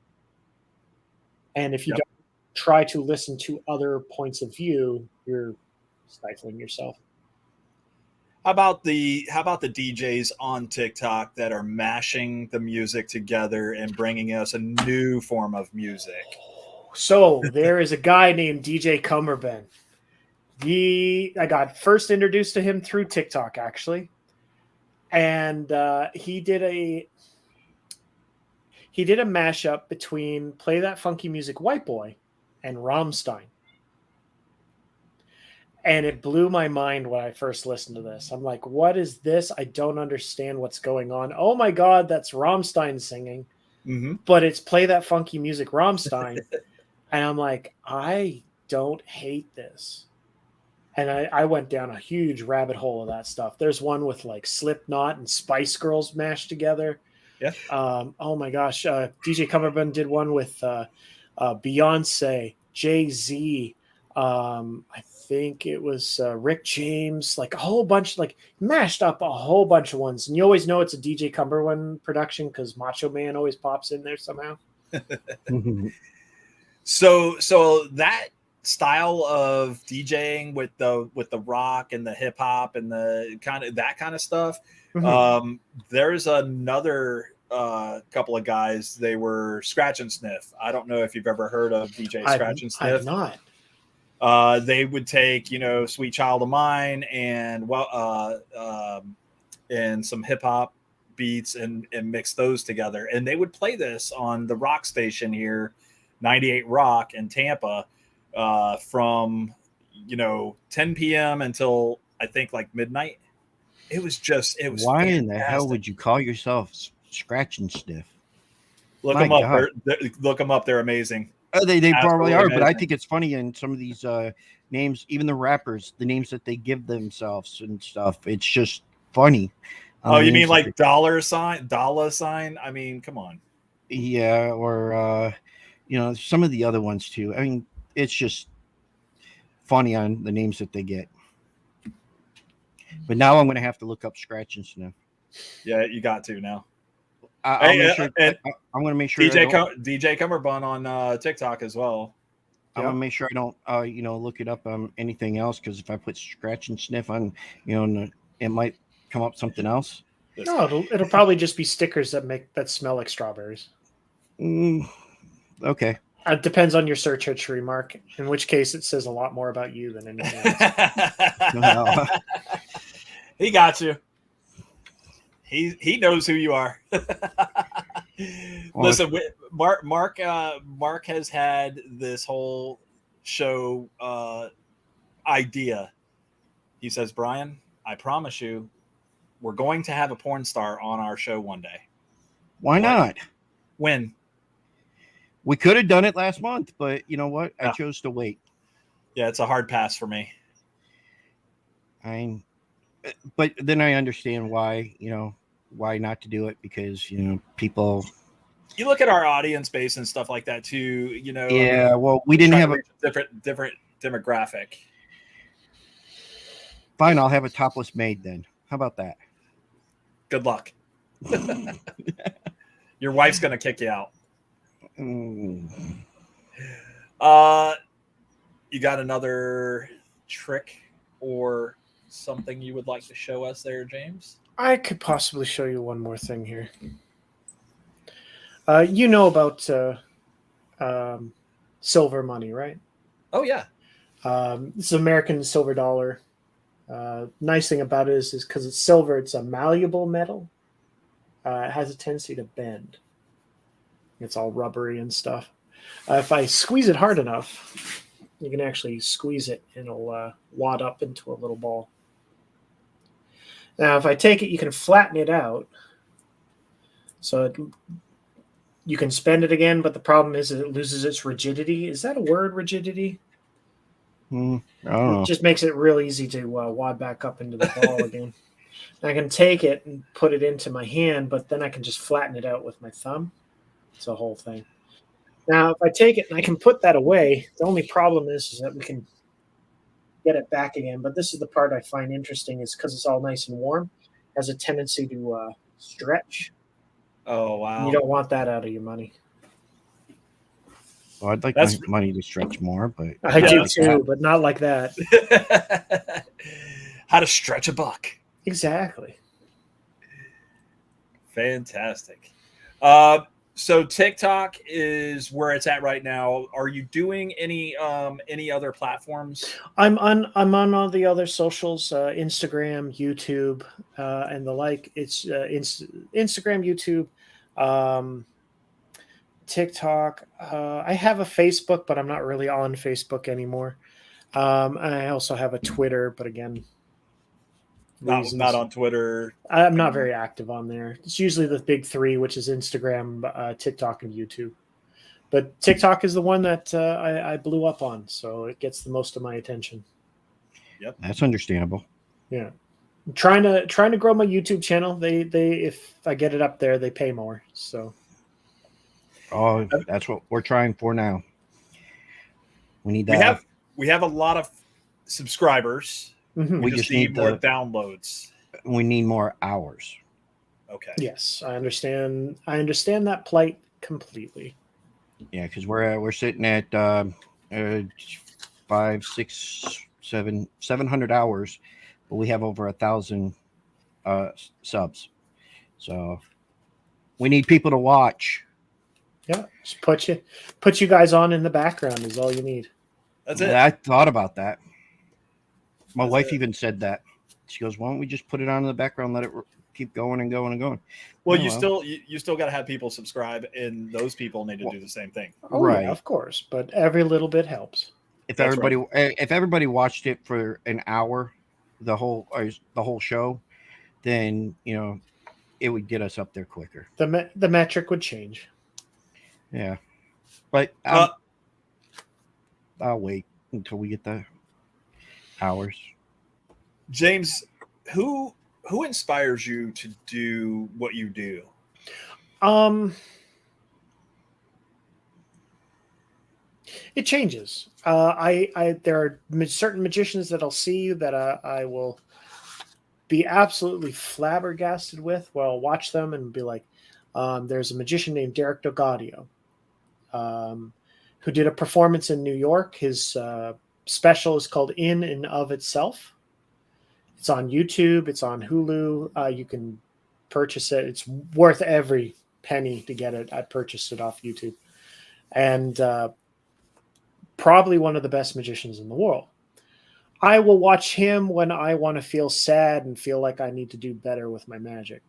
And if you Yep. don't try to listen to other points of view, you're stifling yourself. How about the DJs on TikTok that are mashing the music together and bringing us a new form of music? So there is a guy named DJ Cumberbund. I got first introduced to him through TikTok, actually, and he did a mashup between "Play That Funky Music, White Boy" and Rammstein, and it blew my mind when I first listened to this. I'm like, "What is this? I don't understand what's going on." Oh my God, that's Rammstein singing, but it's "Play That Funky Music, Rammstein," and I'm like, I don't hate this. And I went down a huge rabbit hole of that stuff. There's one with like Slipknot and Spice Girls mashed together. Yeah. Oh my gosh. DJ Cumberbund did one with Beyonce, Jay-Z. I think it was Rick James, like a whole bunch, like mashed up a whole bunch of ones. And you always know it's a DJ Cumberbund production because Macho Man always pops in there somehow. So that style of DJing with the rock and the hip hop and the that kind of stuff. Mm-hmm. There's another couple of guys. They were Scratch and Sniff. I don't know if you've ever heard of DJ Scratch and Sniff. I've not. They would take, Sweet Child of Mine and and some hip hop beats and mix those together. And they would play this on the rock station here, 98 Rock in Tampa, from 10 p.m. until I think like midnight. It was Why fantastic. in the hell would you call yourself Scratch and Sniff? Look My them up? God. Look them up. They're amazing. Oh, they probably Absolutely are, but I amazing. think it's funny in some of these names, even the rappers, the names that they give themselves and stuff. It's just funny. Oh, you mean names like dollar sign? I mean, come on. Yeah, or some of the other ones too. I mean, it's just funny on the names that they get. But now I'm going to have to look up Scratch and Sniff. Yeah, you got to now. I'm going to make sure DJ Cumberbund on TikTok as well. I'm going to make sure I don't look it up on anything else, because if I put Scratch and Sniff on, it might come up something else. No, it'll probably just be stickers that smell like strawberries. Okay. It depends on your search history, Mark. In which case, it says a lot more about you than anything else. He got you. He knows who you are. Listen, Mark has had this whole show idea. He says, Brian, I promise you, we're going to have a porn star on our show one day. Why not? When? We could have done it last month, but you know what? I chose to wait. Yeah, it's a hard pass for me. But then I understand why not to do it, because people. You look at our audience base and stuff like that too. Yeah, well, we didn't have a different demographic. Fine, I'll have a topless maid then. How about that? Good luck. Your wife's gonna kick you out. You got another trick or something you would like to show us there, James? I could possibly show you one more thing here. You know about silver money, right? Oh yeah. This is American silver dollar. Nice thing about it is because it's silver, it's a malleable metal. It has a tendency to bend. It's all rubbery and stuff. If I squeeze it hard enough, you can actually squeeze it and it'll wad up into a little ball. Now, if I take it, you can flatten it out. So you can spend it again, but the problem is it loses its rigidity. Is that a word, rigidity? I don't know. It just makes it real easy to wad back up into the ball again. I can take it and put it into my hand, but then I can just flatten it out with my thumb. It's a whole thing. Now, if I take it and I can put that away, the only problem is that we can get it back again. But this is the part I find interesting is because it's all nice and warm, it has a tendency to stretch. Oh, wow. You don't want that out of your money. Well, I'd like That's- my money to stretch more, but I Yeah, do like too, but not like that. How to stretch a buck. Exactly. Fantastic. So TikTok is where it's at right now. Are you doing any other platforms? I'm on all the other socials, Instagram, YouTube, and the like. It's Instagram, YouTube, TikTok. I have a Facebook, but I'm not really on Facebook anymore. I also have a Twitter, but again, reasons. Not on Twitter. I'm not very active on there. It's usually the big three, which is Instagram, TikTok, and YouTube. But TikTok is the one that I blew up on, so it gets the most of my attention. that's understandable. Yeah, I'm trying to grow my YouTube channel. They if I get it up there, they pay more. So Oh, that's what we're trying for now. We need that. We have a lot of subscribers. mhm. We We just just need need more the- downloads. We need more hours. Okay. Yes, I understand. I understand that plight completely. Yeah, because we're sitting at 5, 6, 7, 700 hours, but we have over 1,000 subs. So we need people to watch. Yeah, just put you guys on in the background is all you need. That's it. I thought about that. My That's wife it. even said that. She goes, "Why don't we just put it on in the background, let it keep going and going and going?" Well, Oh, you well. still got to have people subscribe, and those people need to Well, do the same thing. Oh, Right. yeah, of course, but every little bit helps. If That's everybody watched it for an hour, the whole show, then it would get us up there quicker. The metric would change. Yeah, but Uh, I'll wait until we get the hours. James, who inspires you to do what you do? It changes. There are certain magicians that I'll see that I will be absolutely flabbergasted with. Where I'll watch them and be like, there's a magician named Derek Dogadio, who did a performance in New York. His special is called In and of Itself. It's on YouTube. It's on Hulu. You can purchase it. It's worth every penny to get it. I purchased it off YouTube. And probably one of the best magicians in the world. I will watch him when I want to feel sad and feel like I need to do better with my magic.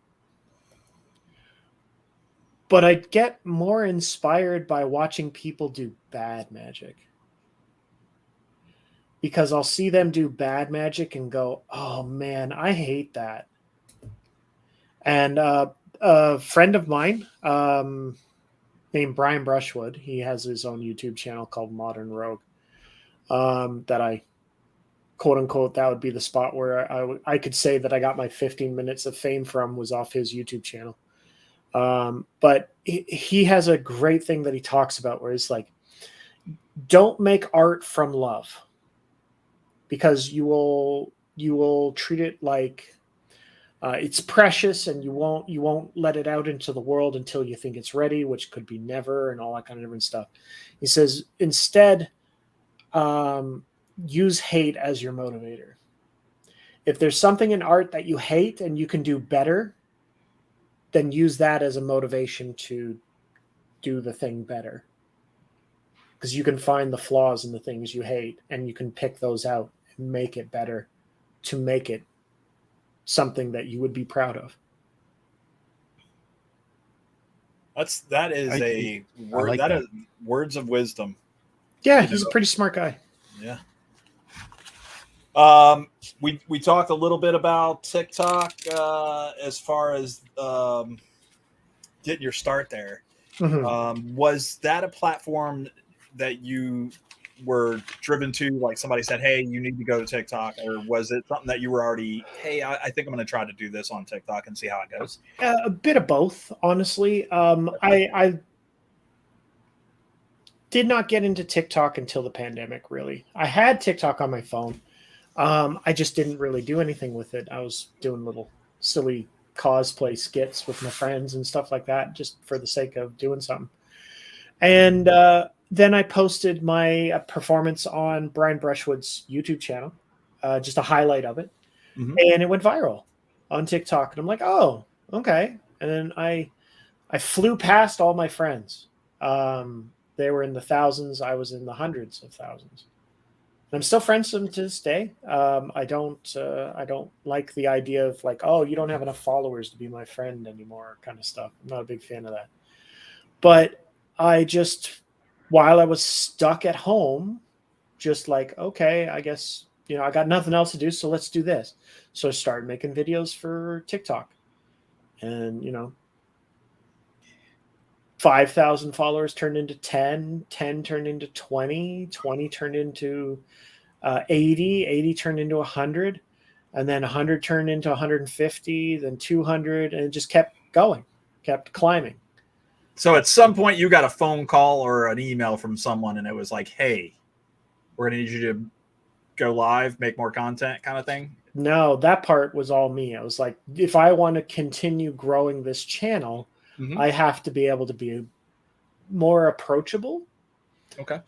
But I get more inspired by watching people do bad magic. Because I'll see them do bad magic and go, oh man, I hate that. And a friend of mine named Brian Brushwood, he has his own YouTube channel called Modern Rogue, that I, quote unquote, that would be the spot where I could say that I got my 15 minutes of fame from was off his YouTube channel. But he has a great thing that he talks about where it's like, don't make art from love, because you will treat it like it's precious, and you won't let it out into the world until you think it's ready, which could be never, and all that kind of different stuff. He says instead, use hate as your motivator. If there's something in art that you hate and you can do better, then use that as a motivation to do the thing better. Because you can find the flaws in the things you hate, and you can pick those out and make it better to make it something that you would be proud of. That is I- a word. like That that. is words of wisdom. Yeah, You he's know. a pretty smart guy. Yeah. We talked a little bit about TikTok as far as getting your start there. Mhm. Was that a platform that you were driven to? Like somebody said, "Hey, you need to go to TikTok," or was it something that you were already? Hey, I think I'm going to try to do this on TikTok and see how it goes. A bit of both, honestly. I did not get into TikTok until the pandemic, really. I had TikTok on my phone. I just didn't really do anything with it. I was doing little silly cosplay skits with my friends and stuff like that, just for the sake of doing something. And then I posted my performance on Brian Brushwood's YouTube channel, just a highlight of it, Mhm. and it went viral on TikTok. And I'm like, oh, okay. And then I flew past all my friends. They were in the thousands. I was in the hundreds of thousands. And I'm still friends with them to this day. I don't like the idea of like, oh, you don't have enough followers to be my friend anymore, kind of stuff. I'm not a big fan of that. But I just, while I was stuck at home, just like, okay, I guess I got nothing else to do, so let's do this. So I started making videos for TikTok, and 5,000 followers turned into 10, 10 turned into 20, 20 turned into 80, 80 turned into 100, and then 100 turned into 150, then 200, and it just kept going, kept climbing. So at some point, you got a phone call or an email from someone, and it was like, "Hey, we're going to need you to go live, make more content," kind of thing. No, that part was all me. I was like, if I want to continue growing this channel, Mhm. I have to be able to be more approachable. Okay.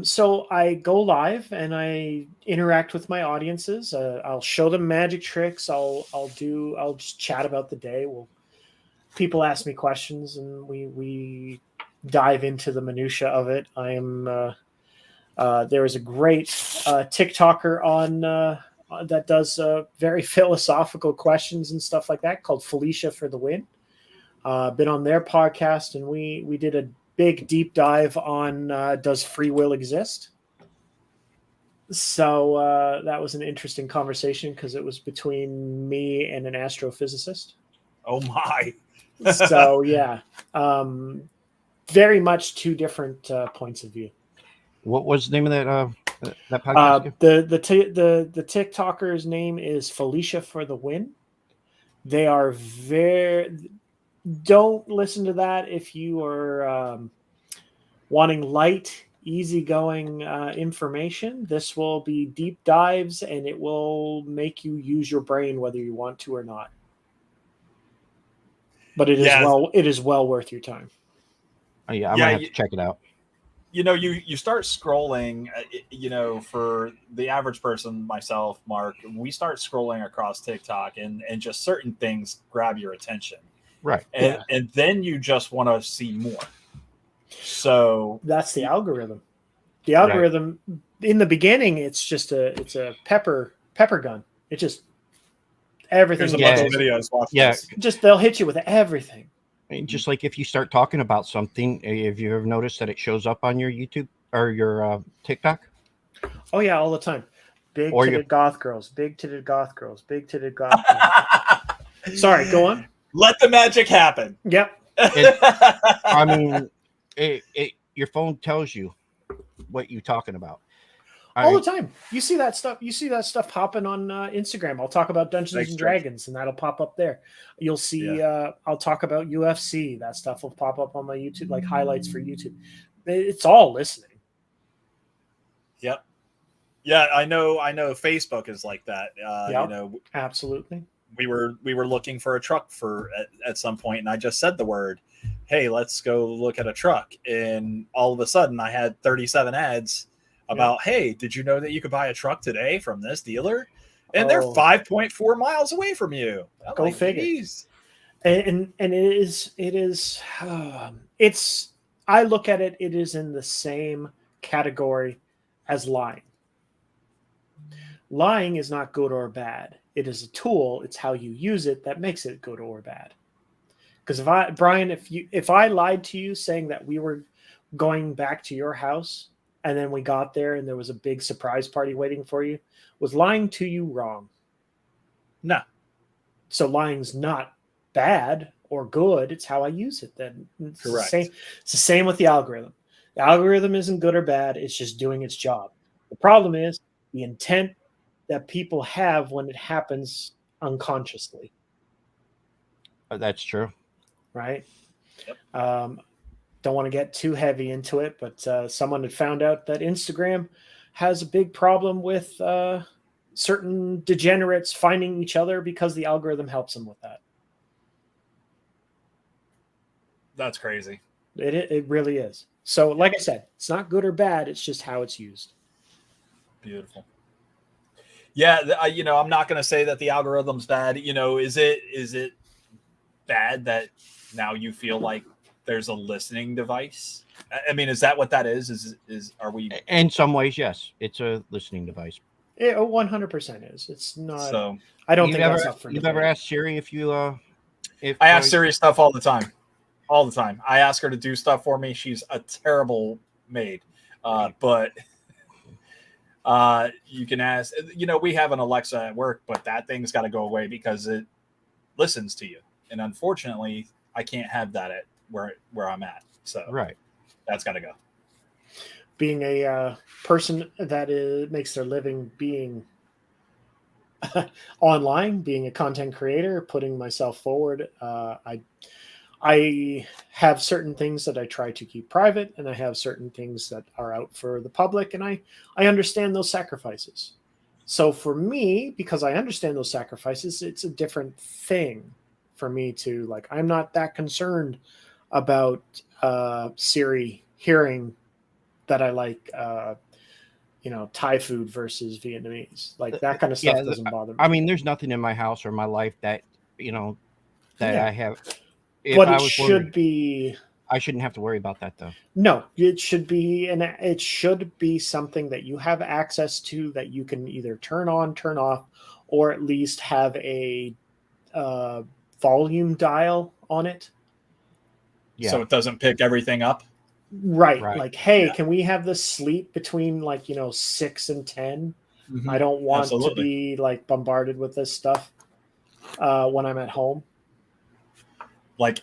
So I go live and I interact with my audiences. I'll show them magic tricks. I'll just chat about the day. People ask me questions and we dive into the minutia of it. I am there is a great TikToker on that does very philosophical questions and stuff like that called Felicia for the Win. Been on their podcast, and we did a big deep dive on does free will exist. So that was an interesting conversation because it was between me and an astrophysicist. Oh my. So yeah, very much two different points of view. What was the name of that podcast? The TikToker's name is Felicia for the Win. They are very. Don't listen to that if you are wanting light, easygoing information. This will be deep dives, and it will make you use your brain whether you want to or not. But it is well worth your time. Oh, yeah, I'm gonna have to check it out. You start scrolling, for the average person, myself, Mark, we start scrolling across TikTok and just certain things grab your attention. Right. And then you just want to see more. So that's the algorithm. The algorithm in the beginning, it's just a pepper gun. It just everything. There's a bunch of videos. Watch this. Just they'll hit you with everything. Just like if you start talking about something, have you ever noticed that it shows up on your YouTube or your TikTok? Oh yeah, all the time. Big titted goth girls, big titted goth girls, big titted goth girls. Sorry, go on. Let the magic happen. Yep. I mean, your phone tells you what you're talking about. All the time. You see that stuff. You see that stuff hopping on Instagram. I'll talk about Dungeons and Dragons, and that'll pop up there. You'll see. I'll talk about UFC. That stuff will pop up on my YouTube, like highlights for YouTube. It's all listening. Yep. Yeah, I know. Facebook is like that. Absolutely. We were looking for a truck at some point, and I just said the word, "Hey, let's go look at a truck," and all of a sudden, I had 37 ads about, hey, did you know that you could buy a truck today from this dealer? And they're 5.4 miles away from you. Go figure. Geez. And it is it's I look at it is in the same category as lying. Lying is not good or bad. It is a tool. It's how you use it that makes it good or bad. Because Brian, if I lied to you saying that we were going back to your house and then we got there and there was a big surprise party waiting for you, was lying to you wrong? No. So lying's not bad or good. It's how I use it. Then it's Correct. It's the same with the algorithm. The algorithm isn't good or bad. It's just doing its job. The problem is the intent that people have when it happens unconsciously. That's true. Right. Yep. Don't want to get too heavy into it, but someone had found out that Instagram has a big problem with certain degenerates finding each other because the algorithm helps them with that. That's crazy. It really is. So, like I said, it's not good or bad. It's just how it's used. Beautiful. Yeah, I'm not going to say that the algorithm's bad. Is it bad that now you feel like there's a listening device? I mean, is that what that is? Are we? In some ways, yes, it's a listening device. It 100% is. It's not. So I don't think that's up for You've debate. ever asked Siri if I ask Siri stuff all the time. All the time. I ask her to do stuff for me. She's a terrible maid. But you can ask, we have an Alexa at work, but that thing's got to go away because it listens to you. And unfortunately, I can't have that at where I'm at. So right. That's got to go. Being a person that makes their living being online, being a content creator, putting myself forward, I have certain things that I try to keep private, and I have certain things that are out for the public, and I understand those sacrifices. So for me, because I understand those sacrifices, it's a different thing for me to like. I'm not that concerned about Siri hearing that I like, Thai food versus Vietnamese. Like that kind of stuff doesn't bother me. I mean, there's nothing in my house or my life that I have. But it should be. I shouldn't have to worry about that, though. No, it should be, and it should be something that you have access to that you can either turn on, turn off, or at least have a volume dial on it. Yeah. So it doesn't pick everything up. Right. Right. Like, hey, can we have this sleep between 6 and 10? Mm-hmm. I don't want Absolutely. to be bombarded with this stuff when I'm at home. Like,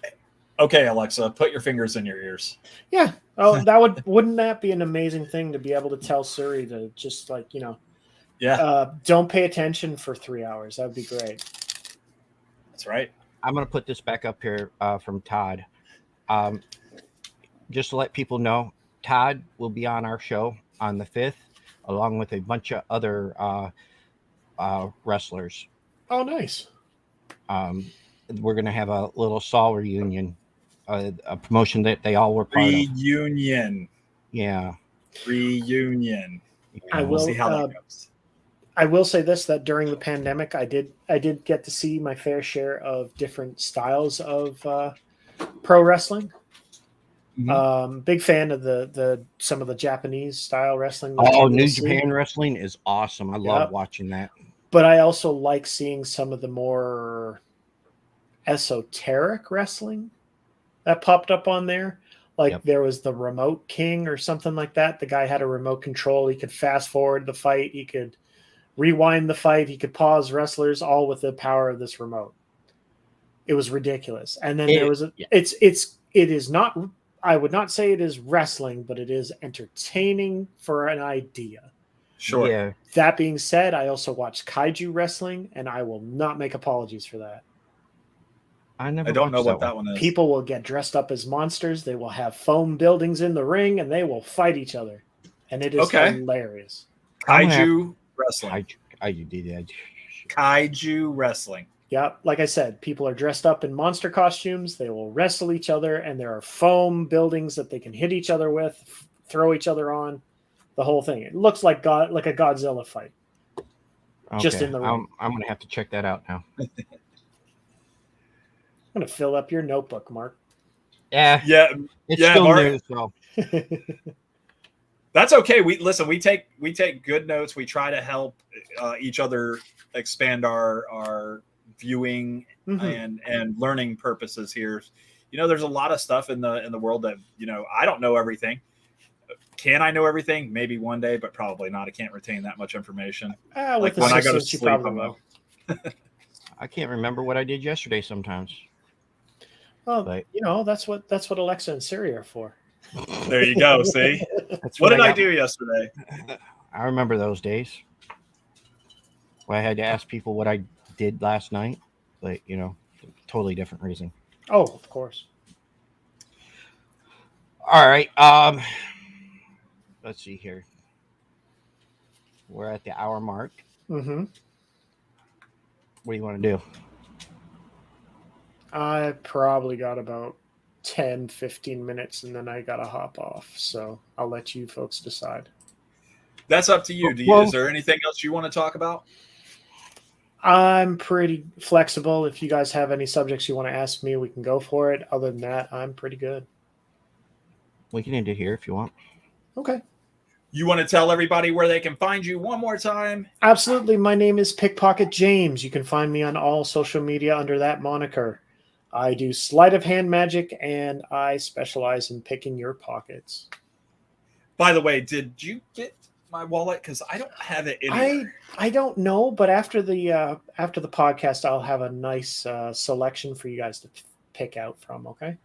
okay, Alexa, put your fingers in your ears. Yeah. Oh, wouldn't that be an amazing thing to be able to tell Siri to just don't pay attention for 3 hours? That would be great. That's right. I'm going to put this back up here from Todd. Just to let people know, Todd will be on our show on the 5th, along with a bunch of other wrestlers. Oh, nice. We're going to have a little Saul reunion, a promotion that they all were part of. Reunion. Yeah. Reunion. I We'll see how that goes. I will say this, that during the pandemic, I did get to see my fair share of different styles of pro wrestling. Mm-hmm. Big fan of the some of the Japanese style wrestling. Oh, New Japan Wrestling is awesome. I love watching that. But I also like seeing some of the more esoteric wrestling that popped up on there. There was the Remote King or something like that. The guy had a remote control. He could fast forward the fight. He could rewind the fight. He could pause wrestlers, all with the power of this remote. It was ridiculous. And then there was it is not, I would not say it is wrestling, but it is entertaining for an idea. Sure. Yeah. That being said, I also watch kaiju wrestling, and I will not make apologies for that. I don't know what that one is. People will get dressed up as monsters. They will have foam buildings in the ring, and they will fight each other. And it is hilarious. Kaiju wrestling. Kaiju wrestling. Yeah, like I said, people are dressed up in monster costumes. They will wrestle each other, and there are foam buildings that they can hit each other with, throw each other on, the whole thing. It looks like a Godzilla fight. Okay. Just in the ring. I'm going to have to check that out now. I'm going to fill up your notebook, Mark. Yeah. It's still Mark. new, so. That's okay. We take good notes. We try to help each other expand our viewing Mhm. and learning purposes here. There's a lot of stuff in the world that I don't know everything. Can I know everything? Maybe one day, but probably not. I can't retain that much information. With When I go to assistance, you sleep, probably will. I can't remember what I did yesterday sometimes. Well, But that's what Alexa and Siri are for. there you go. See, that's what did I got- do yesterday? I remember those days where I had to ask people what I did last night, but totally different reason. Oh, of course. All right. Let's see here. We're at the hour mark. Mm-hmm. What do you want to do? I probably got about 10, 15 minutes, and then I got to hop off. So I'll let you folks decide. That's up to you. Is there anything else you want to talk about? I'm pretty flexible. If you guys have any subjects you want to ask me, we can go for it. Other than that, I'm pretty good. We can end it here if you want. Okay. You want to tell everybody where they can find you one more time? Absolutely. My name is Pickpocket James. You can find me on all social media under that moniker. I do sleight of hand magic, and I specialize in picking your pockets. By the way, did you get my wallet? Because I don't have it anywhere. I don't know, but after the podcast, I'll have a nice selection for you guys to pick out from. Okay.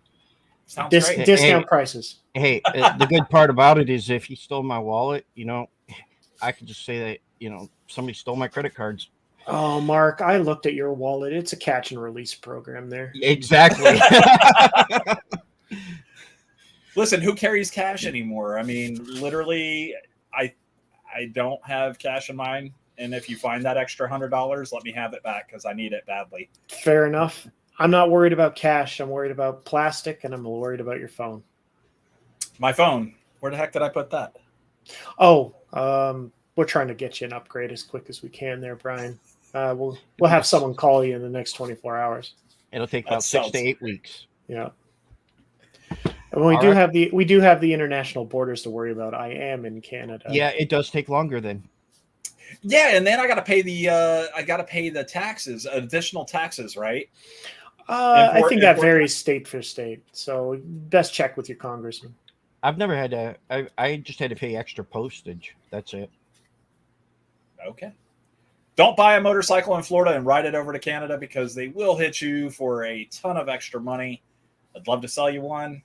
Sounds Hey, great. Discount prices. Hey, the good part about it is if he stole my wallet, I could just say that, somebody stole my credit cards. Oh, Mark, I looked at your wallet. It's a catch and release program there. Exactly. Listen, who carries cash anymore? I mean, literally, I don't have cash in mine. And if you find that extra $100, let me have it back because I need it badly. Fair enough. I'm not worried about cash. I'm worried about plastic, and I'm worried about your phone. My phone. Where the heck did I put that? Oh, we're trying to get you an upgrade as quick as we can there, Brian. We'll have someone call you in the next 24 hours. It'll take about 6 to 8 weeks. Yeah. And we do have the international borders to worry about. I am in Canada. Yeah, it does take longer then. Yeah, and then I got to pay the taxes, additional taxes, right? I think that varies state for state. So best check with your congressman. I've never had to. I just had to pay extra postage. That's it. Okay. Don't buy a motorcycle in Florida and ride it over to Canada because they will hit you for a ton of extra money. I'd love to sell you one,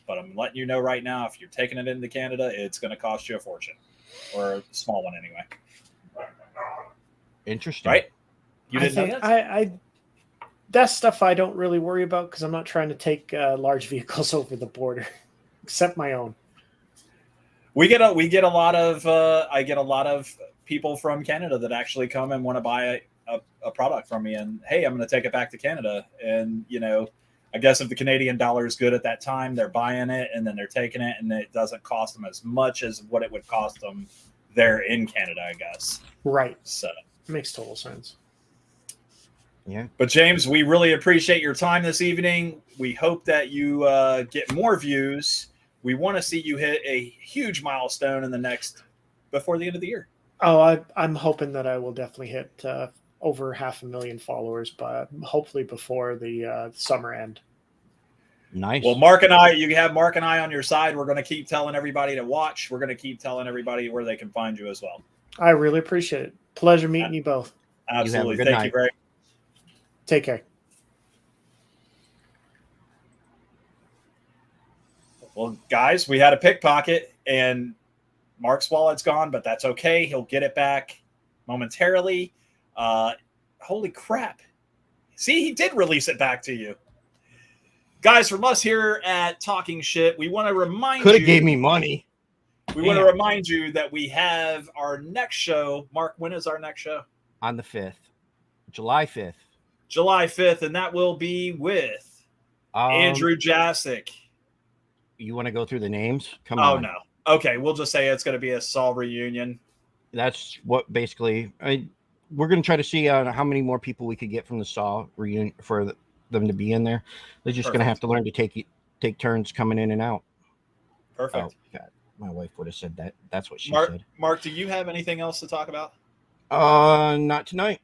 but I'm letting you know right now, if you're taking it into Canada, it's going to cost you a fortune, or a small one anyway. Interesting. Right? You didn't know that? I that stuff I don't really worry about because I'm not trying to take large vehicles over the border, except my own. We get a lot of I get a lot of people from Canada that actually come and want to buy a product from me, and hey, I'm going to take it back to Canada. And I guess if the Canadian dollar is good at that time, they're buying it and then they're taking it, and it doesn't cost them as much as what it would cost them there in Canada, I guess. Right. So makes total sense. Yeah. But James, we really appreciate your time this evening. We hope that you get more views. We want to see you hit a huge milestone before the end of the year. Oh, I'm hoping that I will definitely hit over 500,000 followers, but hopefully before the summer end. Nice. Well, you have Mark and I on your side. We're going to keep telling everybody to watch. We're going to keep telling everybody where they can find you as well. I really appreciate it. Pleasure meeting you both. Absolutely. good Thank night. you very much. Take care. Well, guys, we had a pickpocket, and Mark's wallet's gone, but that's okay. He'll get it back momentarily. Holy crap. See, he did release it back to you. Guys, from us here at Talking Shit, we want to remind Could you. have gave me money. We want to remind you that we have our next show. Mark, when is our next show? On the 5th. July 5th. July 5th, and that will be with Andrew Jasic. You want to go through the names? Come Oh, on. no. Okay, we'll just say it's going to be a Saul reunion. That's what basically. We're going to try to see how many more people we could get from the Saw reunion for them to be in there. They're just going to have to learn to take turns coming in and out. Perfect. Oh, God. My wife would have said that. That's what she Mark, said. Mark, do you have anything else to talk about? Not tonight.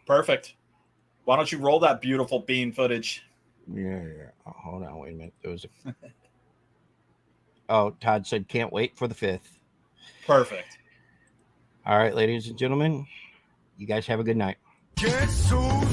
Perfect. Why don't you roll that beautiful bean footage? Yeah. Oh, hold on, wait a minute. There was a. Oh, Todd said can't wait for the 5th. Perfect. All right, ladies and gentlemen, you guys have a good night. Guess who's